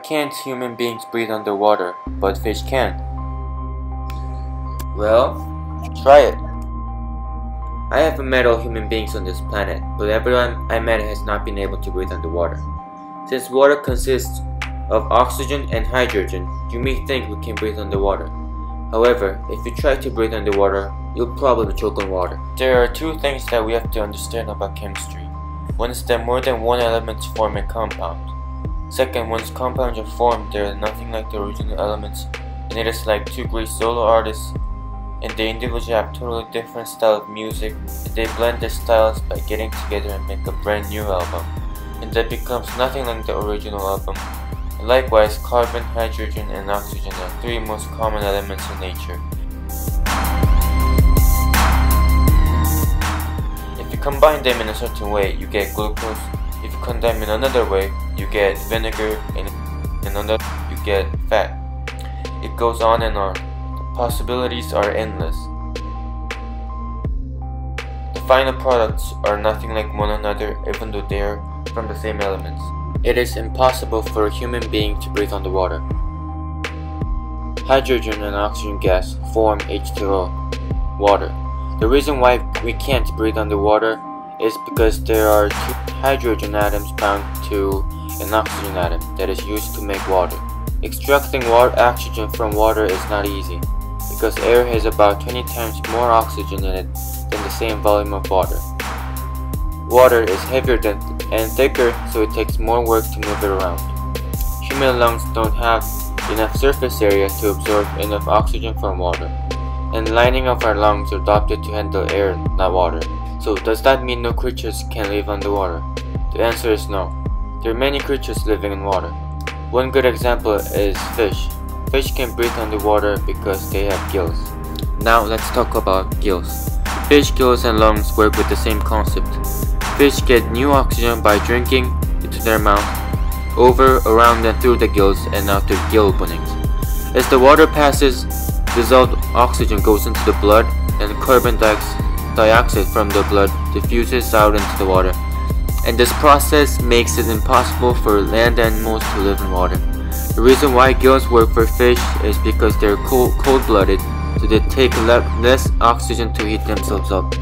can't human beings breathe underwater, but fish can? Well, try it. I have met all human beings on this planet, but everyone I met has not been able to breathe underwater. Since water consists of oxygen and hydrogen, you may think we can breathe underwater. However, if you try to breathe underwater, you'll probably choke on water. There are two things that we have to understand about chemistry. One is that more than one element form a compound. Second, once compounds are formed, they are nothing like the original elements, and it is like two great solo artists, and they individually have totally different style of music, and they blend their styles by getting together and make a brand new album, and that becomes nothing like the original album. And likewise, carbon, hydrogen, and oxygen are three most common elements in nature. If you combine them in a certain way, you get glucose. If you combine them in another way, you get vinegar, and in another you get fat. It goes on and on. The possibilities are endless. The final products are nothing like one another, even though they are from the same elements. It is impossible for a human being to breathe underwater. Hydrogen and oxygen gas form H2O, water. The reason why we can't breathe underwater is because there are two hydrogen atoms bound to an oxygen atom that is used to make water. Extracting oxygen from water is not easy, because air has about 20 times more oxygen in it than the same volume of water. Water is heavier and thicker, so it takes more work to move it around. Human lungs don't have enough surface area to absorb enough oxygen from water, and the lining of our lungs are adapted to handle air, not water. So does that mean no creatures can live underwater? The answer is no. There are many creatures living in water. One good example is fish. Fish can breathe underwater because they have gills. Now let's talk about gills. Fish gills and lungs work with the same concept. Fish get new oxygen by drinking into their mouth, over, around and through the gills and out their gill openings. As the water passes, dissolved oxygen goes into the blood, and carbon dioxide from the blood diffuses out into the water. And this process makes it impossible for land animals to live in water. The reason why gills work for fish is because they're cold-blooded, so they take less oxygen to heat themselves up.